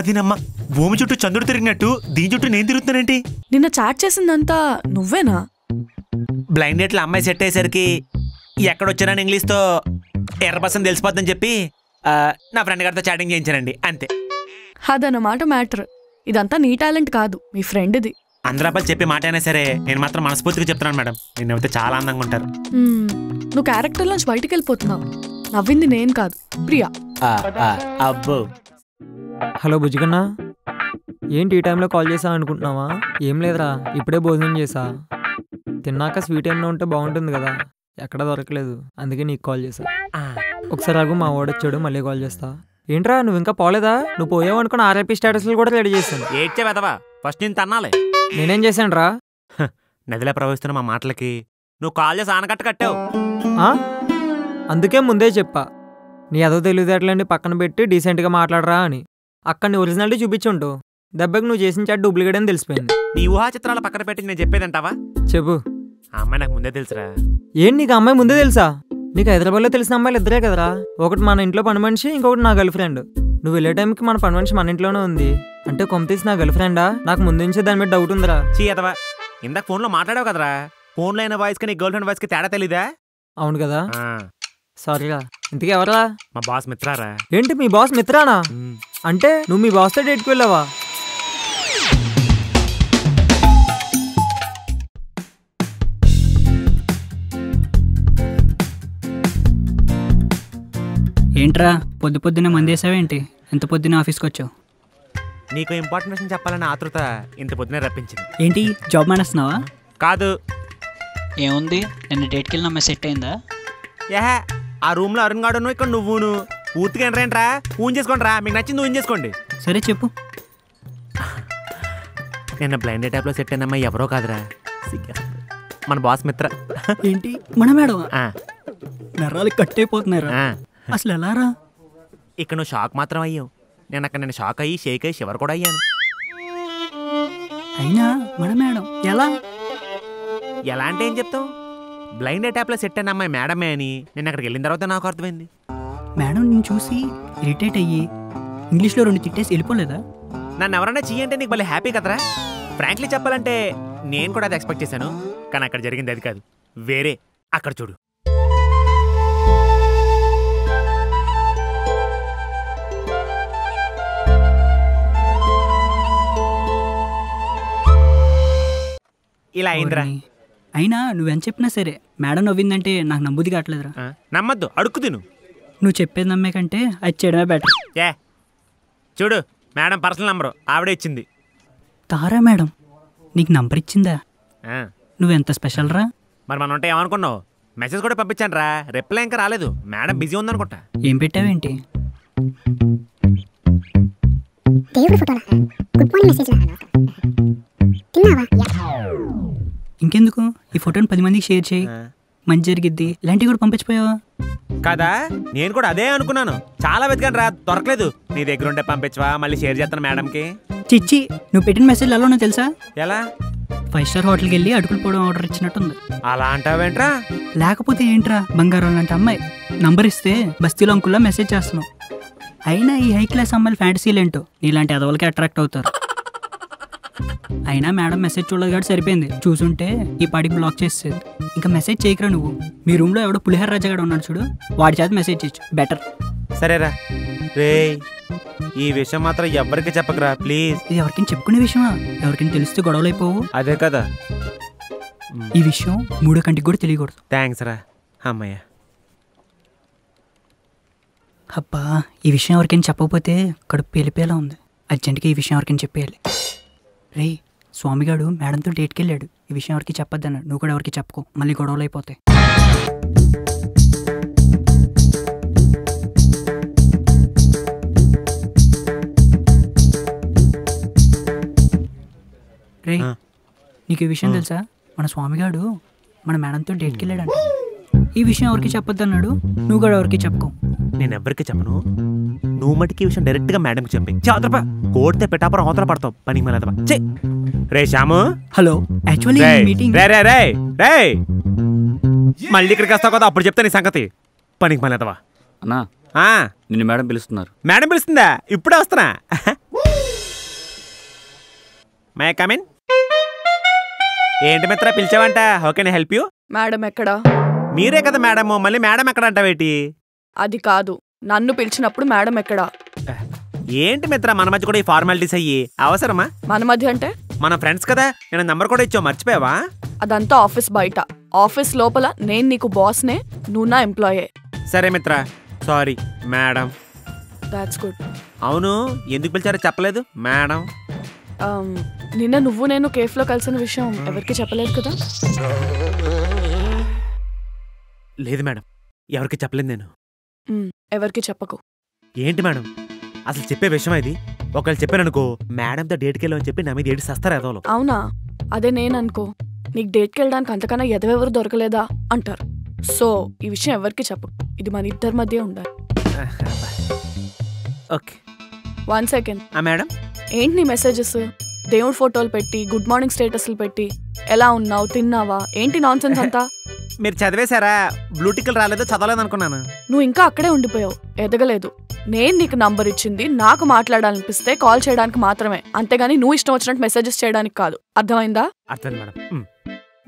దీనమ్మ భూమి చుట్టూ చంద్రుడు తిరిగినట్టు దీని చుట్టూ నేను తిరుగుతున్నానేంటి? నిన్న చాట్ చేసిందంతా నువ్వేనా? బ్లైండ్ డేట్లో అమ్మాయి సెట్ అయ్యేసరికి ఎక్కడొచ్చానని ఇంగ్లీష్తో ఎర్రబస్సని తెలిసిపోద్దని చెప్పి నా ఫ్రెండ్ గారితో చాటింగ్ చేయించానండి, అంతే. అదన్నమాట మ్యాటర్. ఇదంతా నీ టాలెంట్ కాదు, మీ ఫ్రెండ్ది. అందరూ అబ్బాయిలు చెప్పే మాట అయినా సరే నేను మాత్రం మనస్ఫూర్తిగా చెప్తున్నాను మేడం. నిన్నైతే చాలా అందంగా ఉంటారు. నువ్వు క్యారెక్టర్ నుంచి బయటికి వెళ్ళిపోతున్నావు. నవ్వింది నేను కాదు, ప్రియా. అబ్బో. హలో బుజ్జిగన్నా, ఏంటి ఈ టైంలో కాల్ చేసా అనుకుంటున్నావా? ఏం లేదురా, ఇప్పుడే భోజనం చేసా. తిన్నాక స్వీట్ ఏమైనా ఉంటే బాగుంటుంది కదా, ఎక్కడ దొరకలేదు, అందుకే నీకు కాల్ చేసా. ఒకసారి ఆగు, మా వాడు వచ్చాడు, మళ్ళీ కాల్ చేస్తా. ఏంట్రా నువ్వు ఇంకా పోలేదా? నువ్వు పోయావు అనుకుని ఆర్ఐపీ స్టేటస్లు కూడా రెడీ చేశాను. ఏడ్చే వెదవా, ఫస్ట్ నేను తన్నాలి. నేనేం చేశాను రా? నదిలో ప్రవహిస్తున్న మా మాటలకి నువ్వు కాల్ చేసి ఆనకట్ట కట్టావు. అందుకే ముందే చెప్పా, నీ అదో తెలివితేటలండి పక్కన పెట్టి డీసెంట్గా మాట్లాడరా అని. అక్కడ నీ ఒరిజినాలిటీ చూపించుంటూ దెబ్బకి నువ్వు చేసిన చాట్ డూప్లికేట్ అని తెలిసిపోయింది. నీ ఊహా చిత్రాల పక్కన పెట్టి నేను చెప్పేదంటావా? చెప్పు. ఆ అమ్మాయి నాకు ముందే తెలుసురా. ఏంటి నీకు అమ్మాయి ముందే తెలుసా? నీకు హైదరాబాద్లో తెలిసిన అమ్మాయిలు ఇద్దరే కదరా, ఒకటి మన ఇంట్లో పని మనిషి, ఇంకొకటి నా గర్ల్ ఫ్రెండ్. నువ్వు వెళ్ళే టైంకి మన పని మనిషి మన ఇంట్లోనే ఉంది అంటే కొంపతీసి నా గర్ల్ ఫ్రెండా? నాకు ముందు నుంచే దాని మీద డౌట్ ఉందిరా. చీయదవా, ఇందాక ఫోన్లో మాట్లాడావు కదరా, ఫోన్లో అయిన వాయిస్కి నీ గర్ల్ ఫ్రెండ్ వాయిస్కి తేడా తెలీదా? అవును కదా, సారీరా. ఇంతకీ ఎవరా? మా బాస్ మిత్రారా. ఏంటి మీ బాస్ మిత్రానా? అంటే నువ్వు మీ బాస్తో డేట్కి వెళ్ళావా? ఏంట్రా పొద్దున్నే మందేసావేంటి? ఎంత పొద్దున్న ఆఫీస్కి వచ్చావు? నీకు ఇంపార్టెంట్ విషయం చెప్పాలని ఆతృత ఇంత పొద్దునే రప్పించింది. ఏంటి జాబ్ మానేస్తున్నావా? కాదు. ఏముంది, నిన్న డేట్కి వెళ్ళిన అమ్మాయి సెట్ అయిందా? ఏహే, ఆ రూమ్లో అరుణ్ గాడును, ఇక్కడ నువ్వును పూర్తిగా ఎంటరేంట్రా. ఊన్ చేసుకోండి రా, మీకు నచ్చింది ఊన్ చేసుకోండి. సరే చెప్పు. నిన్న బ్లైండ్ టైప్లో సెట్ అయినమ్మా ఎవరో కాదురా, మన బాస్ మిత్ర. ఏంటి మన మేడం? నరాలు కట్ అయిపోతున్నారు. అసలు ఎలా రా? ఇక్కడ నువ్వు షాక్ మాత్రం అయ్యావు, నేను షాక్ అయ్యి షేక్ అయ్యి షివర్ కూడా అయ్యాను. అయినా మన మేడం ఎలా ఎలా అంటే ఏం చెప్తావు? బ్లైండ్ ట్యాప్లో సెట్ అయిన అమ్మాయి మేడమే అని నేను అక్కడికి వెళ్ళిన తర్వాత నాకు అర్థమైంది. మేడం నేను చూసి ఇరిటేట్ అయ్యి ఇంగ్లీష్లో 2 తిట్టేసి వెళ్ళిపోలేదా? నన్ను ఎవరన్నా చెయ్యంటే నీకు భలే హ్యాపీ కదరా. ఫ్రాంక్లీ చెప్పాలంటే నేను కూడా అది ఎక్స్పెక్ట్ చేశాను, కానీ అక్కడ జరిగింది అది కాదు, వేరే. అక్కడ చూడు. ఇలా అయిందిరా. అయినా నువ్వెంత చెప్పినా సరే మేడం నవ్విందంటే నాకు నమ్ముది కావట్లేదురా. నమ్మద్దు, అడుక్కు తిను. నువ్వు చెప్పేది నమ్మే కంటే అది చేయడమే బెటర్. ఏ చూడు, మేడం పర్సనల్ నంబరు ఆవిడే ఇచ్చింది. తారా మేడం నీకు నంబర్ ఇచ్చిందా? నువ్వెంత స్పెషల్ రా. మరి మనం ఉంటే ఏమనుకున్నావు? మెసేజ్ కూడా పంపించాను రా, రిప్లై ఇంకా రాలేదు. మేడం బిజీ ఉందనుకుంటా. ఏం పెట్టావేంటి? ఇంకెందుకు, ఈ ఫోటోని 10 మందికి షేర్ చేయి, మంచి జరిగిద్ది. ఇలాంటివి కూడా పంపించిపోయావా కదా? నేను కూడా అదే అనుకున్నాను, చాలా వెతికాను రా, దొరకలేదు. నీ దగ్గర ఉంటే పంపించవా, మళ్ళీ షేర్ చేస్తాను మేడంకి. చిచ్చి, నువ్వు పెట్టిన మెసేజ్ ఎలా ఉన్నా తెలుసా? ఎలా? 5 స్టార్ హోటల్కి వెళ్ళి అడుగులు పోవడం ఆర్డర్ ఇచ్చినట్టుంది. అలా అంటావేంట్రా? లేకపోతే ఏంట్రా, బంగారం లాంటి అమ్మాయి నంబర్ ఇస్తే బస్తీలో అంకుల్లా మెసేజ్ చేస్తున్నావు. అయినా ఈ హై క్లాస్ అమ్మాయిలు ఫ్యాంటసీలు ఏంటో నీలాంటి అదవులకి అట్రాక్ట్ అవుతారు. అయినా మేడం మెసేజ్ చూడలేదు కాబట్టి సరిపోయింది, చూసుంటే ఈ పాటికి బ్లాక్ చేసేది. ఇంకా మెసేజ్ చేయకరా నువ్వు. మీ రూమ్లో ఎవడో పులిహోర రాజాగాడు ఉన్నాడు చూడు, వాడి చేత మెసేజ్ చేయొచ్చు, బెటర్. సరేరా రే, ఈ విషయం మాత్రం ఎవరికి చెప్పకరా ప్లీజ్. ఇది ఎవరికైనా చెప్పుకునే విషయమా? ఎవరికైనా తెలిస్తే గొడవలు అయిపోవు. అదే కదా, ఈ విషయం 3వ కంటికి కూడా తెలియకూడదు. థ్యాంక్స్ రా అమ్మయ్య. అబ్బా, ఈ విషయం ఎవరికైనా చెప్పకపోతే కడుపు పేలిపేలా ఉంది. అర్జెంట్గా ఈ విషయం ఎవరికైనా చెప్పేయాలి. రే, స్వామిగాడు మేడంతో డేట్కి వెళ్ళాడు, ఈ విషయం ఎవరికి చెప్పొద్దన్నాడు. నువ్వు కూడా ఎవరికి చెప్పుకో, మళ్ళీ గొడవలు అయిపోతాయి. రే, నీకు ఈ విషయం తెలుసా? మన స్వామిగాడు మన మేడంతో డేట్కి వెళ్ళాడంట. ఈ విషయం ఎవరికి చెప్పొద్దన్నాడు. నువ్వు కూడా ఎవరికి చెప్పుకో. నేను ఎవరికి చెప్పను, నువ్వు మటుకి ఈ విషయం డైరెక్ట్గా మేడంకి చెప్పి చాదరపా కోడితే పెట్టాపరం అవతల పడతావు పని మళ్ళీ. రే శ్యాము. Hello, actually meeting. రే రే రే రే, మళ్ళీ ఇక్కడికి వస్తావు కదా, అప్పుడు చెప్తా నీ సంగతి. పనికి మళ్ళీ అన్నా, నిన్ను మేడం పిలుస్తున్నారు. మేడం పిలుస్తుందా? ఇప్పుడే వస్తున్నా. May come in. ఏంటి మిత్ర పిలిచావంట? How can I help you? Madam ఎక్కడా? మీరే కదా మేడం, మళ్ళీ మేడం ఎక్కడ అంటావేటి? అది కాదు, నన్ను పిలిచినప్పుడు మేడం ఎక్కడా? ఏంటి మిత్ర మన మధ్య కూడా ఈ ఫార్మాలిటీస్ అయ్యి అవసరమా? మన మధ్య అంటే మన ఫ్రెండ్స్ కదా, నేను నంబర్ కూడా ఇచ్చావు, మర్చిపోయావా? అదంతా ఆఫీస్ బయట. ఆఫీస్ లోపల నేను నీకు బాస్నే, నువ్వు నా ఎంప్లాయే. సరే మిత్ర, సారీ మేడం. That's good. అవును, ఎందుకు పిలిచారో చెప్పలేదు మేడం. నిన్న నువ్వు నేను కేఫ్లో కలిసిన విషయం ఎవరికి చెప్పలేదు కదా? లేదు మేడం, ఎవరికి చెప్పలేదు నేను. ఎవరికి చెప్పకు. ఏంటి మేడం అసలు చెప్పే విషయం ఇది? ఒకళ్ళు చెప్పాననుకో, మేడంతో డేట్కి వెళ్ళని చెప్పి నా మీద ఏడు సస్తారు ఎదవలు. అవునా? అదే నేను అనుకో, నీకు డేట్కి వెళ్ళడానికి అంతకన్నా ఎదవెవరు దొరకలేదా అంటారు. సో ఈ విషయం ఎవరికి చెప్పు, ఇది మన ఇద్దరి మధ్య ఉండాలి. ఓకే. 1 సెకండ్. మేడం ఏంటి నీ మెసేజెస్? దేవుడి ఫోటోలు పెట్టి, గుడ్ మార్నింగ్ స్టేటస్లు పెట్టి, ఎలా ఉన్నావు, తిన్నావా, ఏంటి నాన్ సెన్స్ అంతా? మీరు చదివేశారా? బ్లూటికల్ రాలేదు, చదవలేదు అనుకున్నాను. నువ్వు ఇంకా అక్కడే ఉండిపోయావు, ఎదగలేదు. నేను నీకు నంబర్ ఇచ్చింది నాకు మాట్లాడాలనిపిస్తే కాల్ చేయడానికి మాత్రమే, అంతేగాని నువ్వు ఇష్టం వచ్చినట్టు మెసేజెస్ చేయడానికి కాదు. అర్థమైందా? అర్థం మేడం.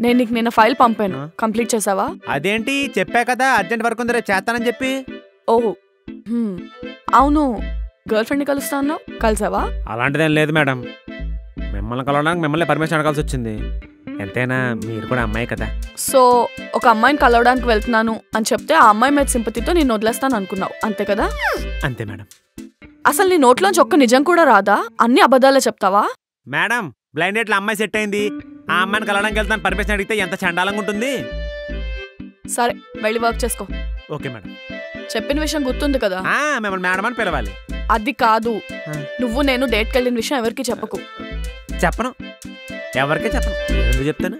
నేను నీకు నిన్న ఫైల్ పంపాను, కంప్లీట్ చేసావా? అదేంటి, చెప్పా కదా అర్జెంట్ వర్క్ ఉంది రేపు చేస్తానని చెప్పి. ఓహో, అవును, గర్ల్ ఫ్రెండ్ని కలుస్తా అన్నావు, కలిసావా? అలాంటిదేం లేదు మేడం, మిమ్మల్ని కలవడానికి మిమ్మల్ని పర్మిషన్ అడగాల్సి వచ్చింది. ఎంతైనా మీరు కూడా అమ్మాయి కదా. సో ఒక అమ్మాయిని కలవడానికి వెళ్తున్నాను అని చెప్తే ఆ అమ్మాయి మీద సింపతితో నేను వదిలేస్తాను అనుకున్నావు, అంతే కదా? అంతే మేడం. అసలు నీ నోట్లోంచి ఒక్క నిజం కూడా రాదా? అన్ని అబద్ధాలే చెప్తావా? మేడం బ్లైండ్ డేట్లో అమ్మాయి సెట్ అయింది, ఆ అమ్మాయిని కలవడానికి వెళ్తాను పర్మిషన్ అడిగితే ఎంత చండాలంగా ఉంటుంది. సరే వెళ్ళి వర్క్ చేసుకో. Okay madam. చెప్పిన విషయం గుర్తుంది కదా? మిమ్మల్ని మేడం అని పిలవాలి. అది కాదు, నువ్వు నేను డేట్కి వెళ్ళిన విషయం ఎవరికి చెప్పకు. చెప్పను, ఎవరికే చెప్పను. ఎందుకు చెప్తాను?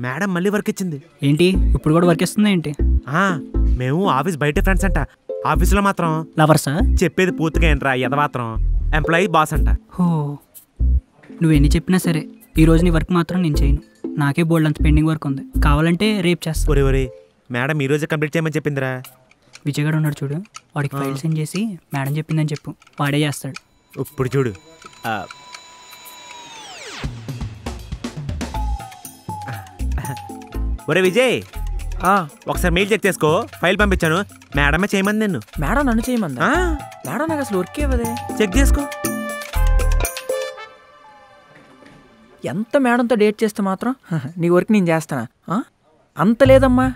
మేడం మళ్ళీ వర్క్ ఇచ్చింది. ఏంటి ఇప్పుడు కూడా వర్క్ ఇస్తుంది ఏంటి? మేము ఆఫీస్ బయట ఫ్రెండ్స్ అంట, ఆఫీసులో మాత్రం లవర్సా? చెప్పేది పూర్తిగా ఏంట్రా ఎదమాత్రం, ఎంప్లాయీ బాస్ అంట. హో, నువ్వెన్ని చెప్పినా సరే ఈ రోజు నీ వర్క్ మాత్రం నేను చేయను. నాకే బోల్డ్ అంత పెండింగ్ వర్క్ ఉంది, కావాలంటే రేపు చేస్తా. ఒరే మేడం ఈ రోజే కంప్లీట్ చేయమని చెప్పిందిరా. విజయగాడు ఉన్నాడు చూడు, వాడికి ఫైల్ సెండ్ చేసి మేడం చెప్పిందని చెప్పు, వాడే చేస్తాడు. ఇప్పుడు చూడు, ఒరే విజయ్, ఒకసారి మెయిల్ చెక్ చేసుకో, ఫైల్ పంపించాను, మేడమే చేయమంది నిన్ను. మేడం నన్ను చేయమంది? మేడం నాకు అసలు వర్క్ ఇవ్వదే. చెక్ చేసుకో. ఎంత మేడంతో డేట్ చేస్తే మాత్రం నీ వర్క్ నేను చేస్తానా? అంత లేదమ్మా,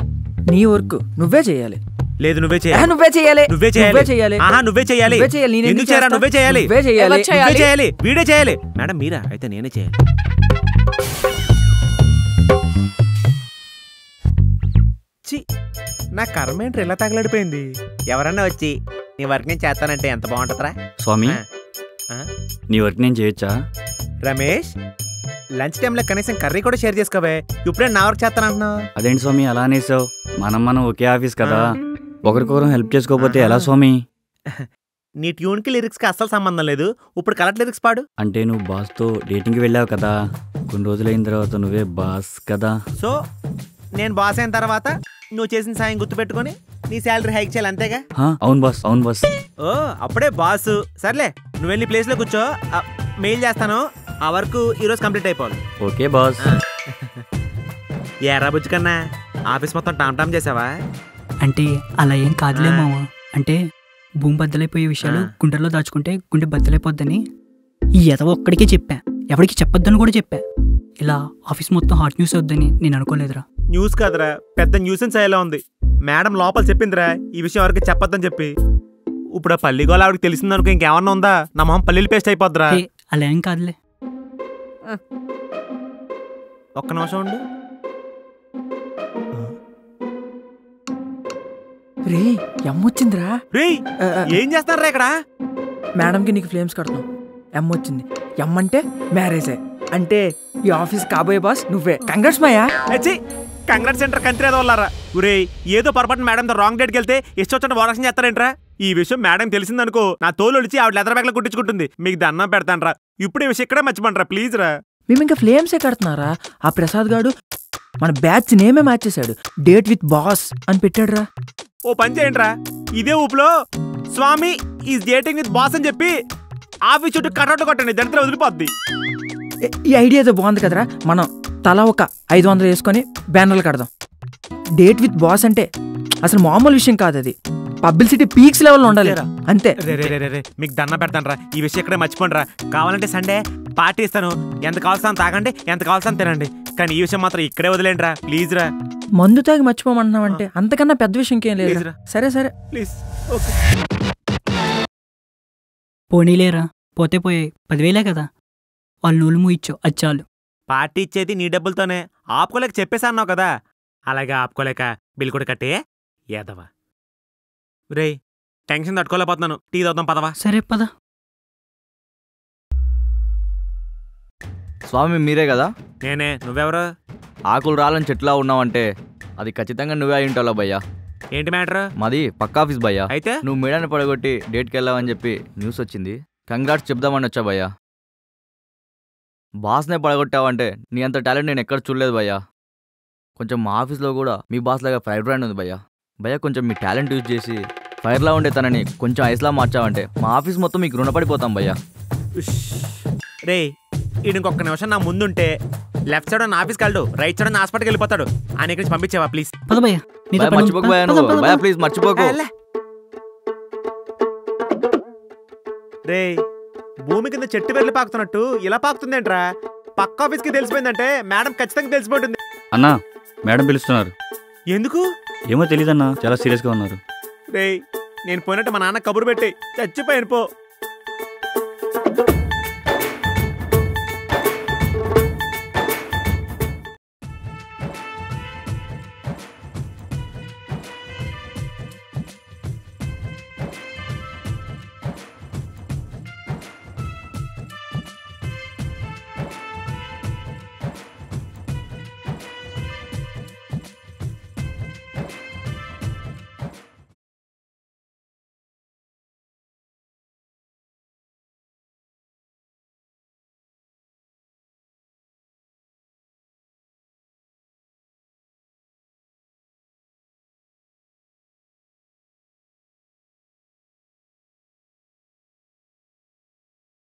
నీ వర్క్ నువ్వే చేయాలి. లేదు నువ్వే చేయాలి. నువ్వే చేయాలి. నువ్వే చేయాలి. నువ్వే చేయాలి. నువ్వే చేయాలి. ఎందుకు చేయరా? నువ్వే చేయాలి. నువ్వే చేయాలి. నువ్వే చేయాలి. వీడే చేయాలి. మేడం మీరా? అయితే నేనే చేయాలి. నా కర్మ ఏంటి ఇలా తగలడిపోయింది. ఎవరన్నా వచ్చి నీ వర్క్ నేను చేస్తానంటే ఎంత బాగుంటుందిరా స్వామి. నీ వర్క్ నేను చేయొచ్చా? రమేష్, లంచ్ టైంలో కనీసం కర్రీ కూడా షేర్ చేసుకోవే, ఇప్పుడే నా వర్క్ చేస్తానంటున్నావు. అదేంటి స్వామి అలా అనేసావు? మనం ఒకే ఆఫీస్ కదా, ఒకరికొకరు హెల్ప్ చేసుకోకపోతే ఎలా స్వామి? నీ ట్యూన్కి లిరిక్స్కి అస్సలు సంబంధం లేదు, ఇప్పుడు కరెక్ట్ లిరిక్స్ పాడు. అంటే నువ్వు బాస్తో డేటింగ్కి వెళ్ళావు కదా, కొన్ని రోజులు అయిన తర్వాత నువ్వే బాస్ కదా. సో నేను బాస్ అయిన తర్వాత నువ్వు చేసిన సాయం గుర్తుపెట్టుకొని నీ శాలరీ హైక్ చేయాలి, అంతేగా? అవును బాస్, అవును బాస్. ఓ అప్పుడే బాస్. సర్లే నువ్వు వెళ్ళి ప్లేస్లో కూర్చో, మెయిల్ చేస్తాను, ఆ వర్క్ ఈరోజు కంప్లీట్ అయిపోవాలి. Okay boss. ఏరా బుజ్జి కన్నా, ఆఫీస్ మొత్తం టామ్ టామ్ చేసావా? అంటే అలా ఏం కాదులే మామ, అంటే భూమి బద్దలైపోయే విషయాలు గుండెల్లో దాచుకుంటే గుండె బద్దలైపోద్దని ఈ ఎదవ ఒక్కడికే చెప్పా, ఎవరికి చెప్పొద్దని కూడా చెప్పా. ఇలా ఆఫీస్ మొత్తం హాట్ న్యూస్ వద్దని నేను అనుకోలేదురా. న్యూస్ కాదురా, పెద్ద న్యూసెన్స్ అయ్యేలా ఉంది. మేడం లోపల చెప్పిందిరా ఈ విషయం ఎవరికి చెప్పొద్దని చెప్పి. ఇప్పుడు ఆ పల్లిగోళ ఆవిడకి తెలిసిందనుకో ఇంకేమన్నా ఉందా, నా మొహం పల్లీలు పేస్ట్ అయిపోద్దిరా. అలా ఏం కాదులే. ఒక్క నిమిషం ఉండు. రే ఎమ్మొచ్చిందిరా. రే ఏం చేస్తారా ఇక్కడ? మేడంకి నీకు ఫ్లేమ్స్ కడతాం. ఎమ్మొచ్చింది. ఎమ్మంటే మ్యారేజే, అంటే ఈ ఆఫీస్ కాబోయే బాస్ నువ్వే. కంగ్రాట్స్ మాయా. కంగ్రాట్స్ సెంటర్ కంత్రి వాళ్ళారా. ఒరే ఏదో పొరపాటు మేడంతో రాంగ్ డేట్కి వెళ్తే ఇష్టం వారక్షణ చేస్తారేంట్రా? ఈ విషయం మేడం తెలిసిందనుకో నా తోలు ఒలిచి ఆవిడ లెదర్ బ్యాగ్ లో కుట్టించుకుంటుంది. మీకు దండం పెడతానరా, ఇప్పుడు ఈ విషయం ఇక్కడే మర్చిపోండిరా ప్లీజ్ రా. మేము ఇంకా ఫ్లేమ్సే కడుతున్నారా? ఆ ప్రసాద్ గాడు మన బ్యాచ్ నేమే మ్యాచ్ చేశాడు, డేట్ విత్ బాస్ అని పెట్టాడు రా. ఓ పని చేయండిరా, ఇదే ఊపులో స్వామి ఈజ్ డేటింగ్ విత్ బాస్ అని చెప్పి ఆఫీస్ చుట్టూ కటౌట్ కొట్టండి, దరిద్రం వదిలిపోద్ది. ఈ ఐడియా ఏదో బాగుంది కదరా. మనం తలా ఒక 500 వేసుకొని బ్యానర్లు కడదాం. డేట్ విత్ బాస్ అంటే అసలు మామూలు విషయం కాదు, అది పబ్లిసిటీ పీక్స్ లెవెల్లో ఉండాలి అంతే. రే మీకు దండ పెడతాను రా, ఈ విషయం ఇక్కడే మర్చిపోండి రా. కావాలంటే సండే పార్టీ ఇస్తాను, ఎంత కావాల్సిన తాగండి, ఎంత కావాల్సిన తినండి, కానీ ఈ విషయం మాత్రం ఇక్కడే వదిలేండి రా ప్లీజ్ రా. మందు తాగి మర్చిపోమంటున్నావంటే అంతకన్నా పెద్ద విషయం ఇంకేం లేదు. సరే సరే ప్లీజ్. ఓకే పోనీలేరా, పోతే పోయాయి, 10,000 కదా, వాళ్ళు నూలు మూయిచ్చు అచ్చాలు. పార్టీ ఇచ్చేది నీ డబ్బులతోనే, ఆపుకోలేక చెప్పేసా అన్నావు కదా, అలాగే ఆపుకోలేక బిల్ కూడా కట్టే ఏదవా. రే టెన్షన్ తట్టుకోలేకపోతున్నాను, టీ తోద్దాం పదవా. సరే పద. స్వామి మీరే కదా? నేనే. నువ్వెవరు? ఆకులు రాలని చెట్లా ఉన్నావంటే అది ఖచ్చితంగా నువ్వే అయి ఉంటావులా భయ్యా. ఏంటి మ్యాటర్? మాది పక్కా ఆఫీస్ భయ్యా. అయితే నువ్వు మేడాన్ని పడగొట్టి డేట్కి వెళ్ళావని చెప్పి న్యూస్ వచ్చింది. కంగ్రాట్స్ చెప్దామని వచ్చా భయ్యా. బాస్నే పడగొట్టావంటే నీ అంత టాలెంట్ నేను ఎక్కడ చూడలేదు భయ్యా. కొంచెం మా ఆఫీస్లో కూడా మీ బాస్ లాగా ఫైర్ బ్రాండ్ ఉంది భయ్యా. భయ్యా కొంచెం మీ టాలెంట్ యూజ్ చేసి ఫైర్లా ఉండే తనని కొంచెం ఐస్లా మార్చావంటే మా ఆఫీస్ మొత్తం మీకు రుణపడిపోతాం భయ్యా. రే ఈడు ఇంకొక నిమిషం నా ముందుంటే లెఫ్ట్ సైడ్ నా ఆఫీస్కి వెళ్తాడు, రైట్ సైడ్ నా హాస్పిటల్కి వెళ్ళిపోతాడు. ఆయన ఇక్కడి నుంచి పంపించేవా ప్లీజ్? పద భయ్యా, భయ్యా మర్చిపోకు భయ్యా, నువ్వు భయ్యా ప్లీజ్ మర్చిపోకు. రే భూమి కింద చెట్టు వెళ్ళి పాకుతున్నట్టు ఇలా పాకుతుందేంట్రా? పక్క ఆఫీస్కి తెలిసిపోయిందంటే మేడం ఖచ్చితంగా తెలిసిపోతుంది. అన్నా మేడం పిలుస్తున్నారు. ఎందుకు? ఏమో తెలీదన్నా, చాలా సీరియస్గా ఉన్నారు. రే నేను పోయినట్టు మా నాన్న కబురు పెట్టి చచ్చిపోయాను పో.